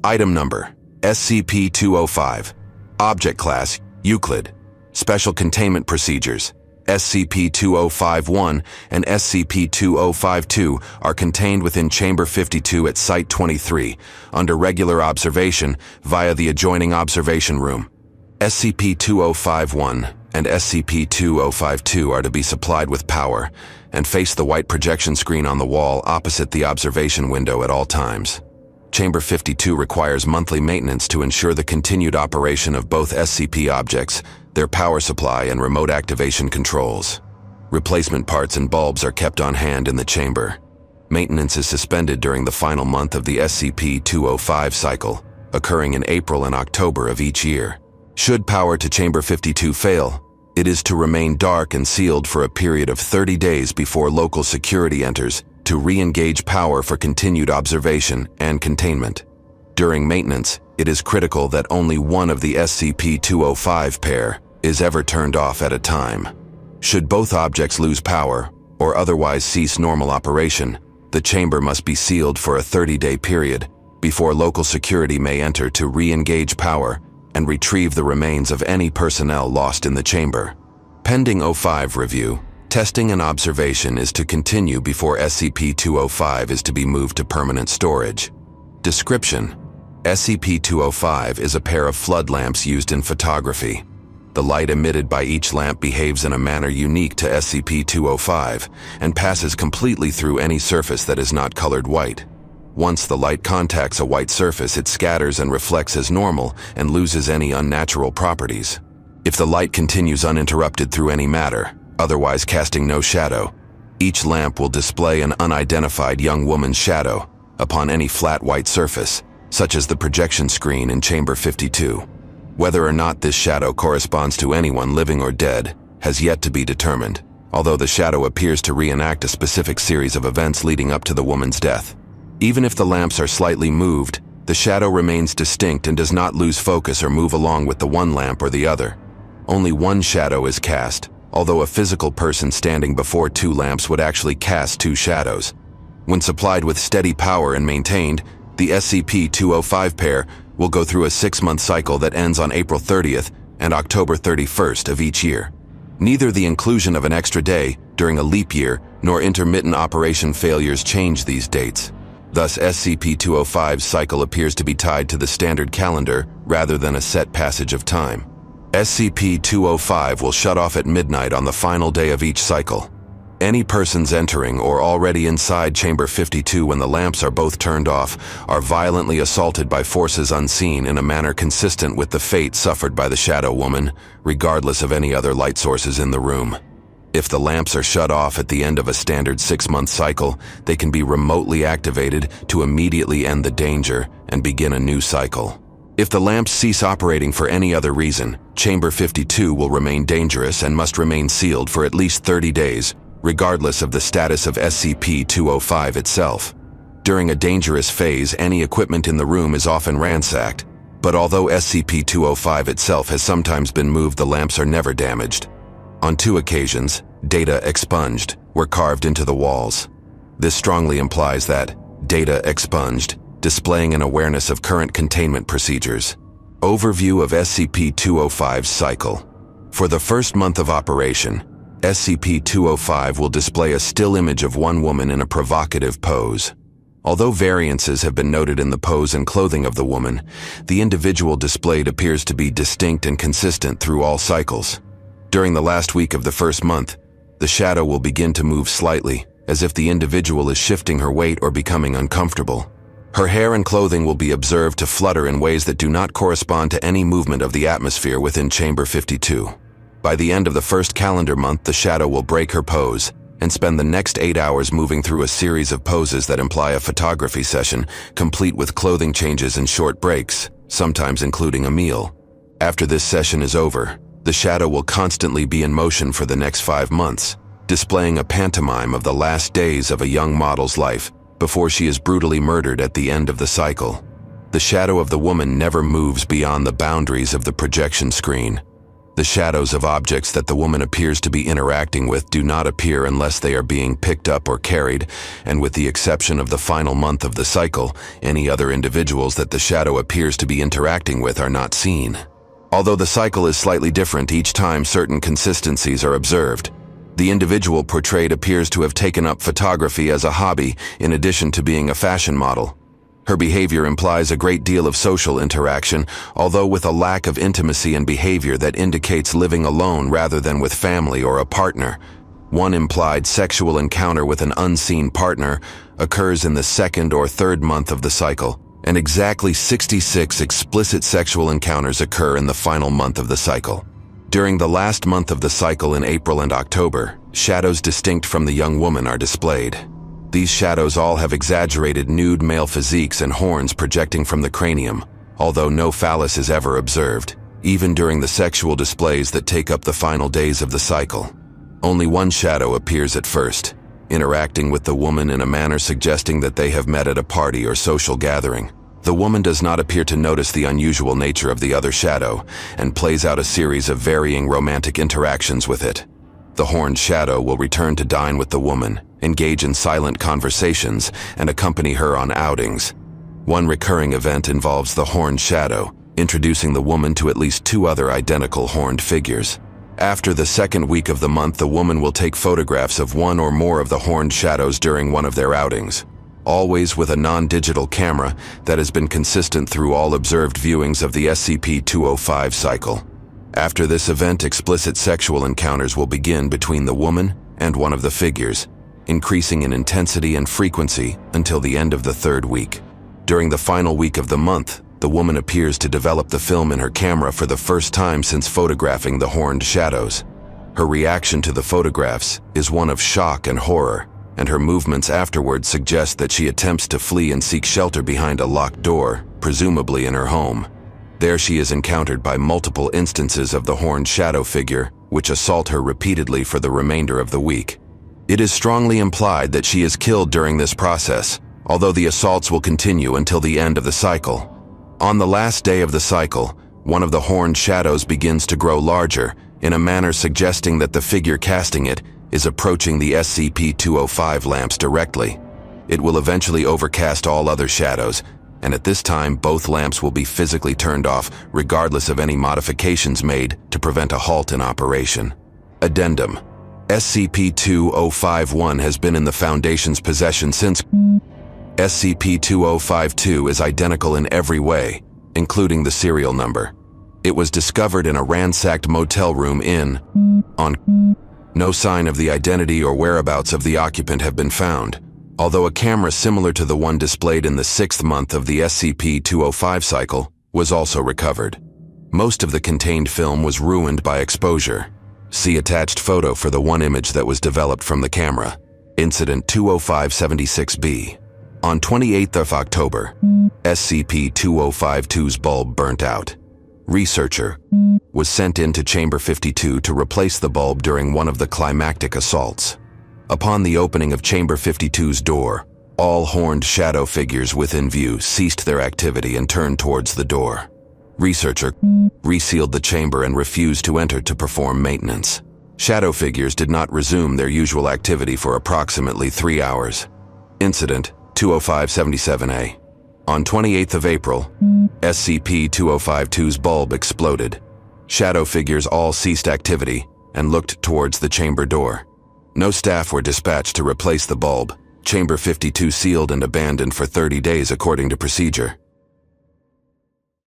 Item Number: SCP-205. Object Class: Euclid. Special Containment Procedures: SCP-2051 and SCP-2052 are contained within Chamber 52 at Site-23, under regular observation via the adjoining observation room. SCP-2051 and SCP-2052 are to be supplied with power and face the white projection screen on the wall opposite the observation window at all times. Chamber 52 requires monthly maintenance to ensure the continued operation of both SCP objects, their power supply, and remote activation controls. Replacement parts and bulbs are kept on hand in the chamber. Maintenance is suspended during the final month of the SCP-205 cycle, occurring in April and October of each year. Should power to Chamber 52 fail, it is to remain dark and sealed for a period of 30 days before local security enters to re-engage power for continued observation and containment. During maintenance, it is critical that only one of the SCP-205 pair is ever turned off at a time. Should both objects lose power or otherwise cease normal operation, the chamber must be sealed for a 30-day period before local security may enter to re-engage power and retrieve the remains of any personnel lost in the chamber. Pending O5 review, testing and observation is to continue before SCP-205 is to be moved to permanent storage. Description: SCP-205 is a pair of flood lamps used in photography. The light emitted by each lamp behaves in a manner unique to SCP-205 and passes completely through any surface that is not colored white. Once the light contacts a white surface, it scatters and reflects as normal and loses any unnatural properties. If the light continues uninterrupted through any matter, otherwise casting no shadow, each lamp will display an unidentified young woman's shadow upon any flat white surface, such as the projection screen in Chamber 52. Whether or not this shadow corresponds to anyone living or dead has yet to be determined, although the shadow appears to reenact a specific series of events leading up to the woman's death. Even if the lamps are slightly moved, the shadow remains distinct and does not lose focus or move along with the one lamp or the other. Only one shadow is cast, although a physical person standing before two lamps would actually cast two shadows. When supplied with steady power and maintained, the SCP-205 pair will go through a 6-month cycle that ends on April 30th and October 31st of each year. Neither the inclusion of an extra day during a leap year nor intermittent operation failures change these dates. Thus, SCP-205's cycle appears to be tied to the standard calendar rather than a set passage of time. SCP-205 will shut off at midnight on the final day of each cycle. Any persons entering or already inside Chamber 52 when the lamps are both turned off are violently assaulted by forces unseen in a manner consistent with the fate suffered by the Shadow Woman, regardless of any other light sources in the room. If the lamps are shut off at the end of a standard 6-month cycle, they can be remotely activated to immediately end the danger and begin a new cycle. If the lamps cease operating for any other reason, Chamber 52 will remain dangerous and must remain sealed for at least 30 days, regardless of the status of SCP-205 itself. During a dangerous phase, any equipment in the room is often ransacked, but although SCP-205 itself has sometimes been moved, the lamps are never damaged. On 2 occasions, data expunged were carved into the walls. This strongly implies that data expunged, displaying an awareness of current containment procedures. Overview of SCP-205's cycle. For the first month of operation, SCP-205 will display a still image of one woman in a provocative pose. Although variances have been noted in the pose and clothing of the woman, the individual displayed appears to be distinct and consistent through all cycles. During the last week of the first month, the shadow will begin to move slightly, as if the individual is shifting her weight or becoming uncomfortable. Her hair and clothing will be observed to flutter in ways that do not correspond to any movement of the atmosphere within Chamber 52. By the end of the first calendar month, the shadow will break her pose and spend the next 8 hours moving through a series of poses that imply a photography session, complete with clothing changes and short breaks, sometimes including a meal. After this session is over, the shadow will constantly be in motion for the next 5 months, displaying a pantomime of the last days of a young model's life before she is brutally murdered at the end of the cycle. The shadow of the woman never moves beyond the boundaries of the projection screen. The shadows of objects that the woman appears to be interacting with do not appear unless they are being picked up or carried, and with the exception of the final month of the cycle, any other individuals that the shadow appears to be interacting with are not seen. Although the cycle is slightly different each time, certain consistencies are observed. The individual portrayed appears to have taken up photography as a hobby in addition to being a fashion model. Her behavior implies a great deal of social interaction, although with a lack of intimacy and behavior that indicates living alone rather than with family or a partner. One implied sexual encounter with an unseen partner occurs in the second or third month of the cycle, and exactly 66 explicit sexual encounters occur in the final month of the cycle. During the last month of the cycle in April and October, shadows distinct from the young woman are displayed. These shadows all have exaggerated nude male physiques and horns projecting from the cranium, although no phallus is ever observed, even during the sexual displays that take up the final days of the cycle. Only one shadow appears at first, interacting with the woman in a manner suggesting that they have met at a party or social gathering. The woman does not appear to notice the unusual nature of the other shadow, and plays out a series of varying romantic interactions with it. The horned shadow will return to dine with the woman, engage in silent conversations, and accompany her on outings. One recurring event involves the horned shadow, introducing the woman to at least 2 other identical horned figures. After the second week of the month, the woman will take photographs of one or more of the horned shadows during one of their outings, always with a non-digital camera that has been consistent through all observed viewings of the SCP-205 cycle. After this event, explicit sexual encounters will begin between the woman and one of the figures, increasing in intensity and frequency until the end of the 3rd week. During the final week of the month, the woman appears to develop the film in her camera for the first time since photographing the horned shadows. Her reaction to the photographs is one of shock and horror, and her movements afterwards suggest that she attempts to flee and seek shelter behind a locked door, presumably in her home. There she is encountered by multiple instances of the horned shadow figure, which assault her repeatedly for the remainder of the week. It is strongly implied that she is killed during this process, although the assaults will continue until the end of the cycle. On the last day of the cycle, one of the horned shadows begins to grow larger, in a manner suggesting that the figure casting it is approaching the SCP-205 lamps directly. It will eventually overcast all other shadows, and at this time both lamps will be physically turned off regardless of any modifications made to prevent a halt in operation. Addendum: SCP-2051 has been in the Foundation's possession since. SCP-2052 is identical in every way, including the serial number. It was discovered in a ransacked motel room on. No sign of the identity or whereabouts of the occupant have been found, although a camera similar to the one displayed in the 6th month of the SCP-205 cycle was also recovered. Most of the contained film was ruined by exposure. See attached photo for the one image that was developed from the camera. Incident 20576-B. On 28th of October, SCP-2052's bulb burnt out. Researcher was sent into Chamber 52 to replace the bulb during one of the climactic assaults. Upon the opening of Chamber 52's door, all horned shadow figures within view ceased their activity and turned towards the door. Researcher resealed the chamber and refused to enter to perform maintenance. Shadow figures did not resume their usual activity for approximately 3 hours. Incident 20577-A. On 28th of April, SCP-2052's bulb exploded. Shadow figures all ceased activity and looked towards the chamber door. No staff were dispatched to replace the bulb. Chamber 52 sealed and abandoned for 30 days according to procedure.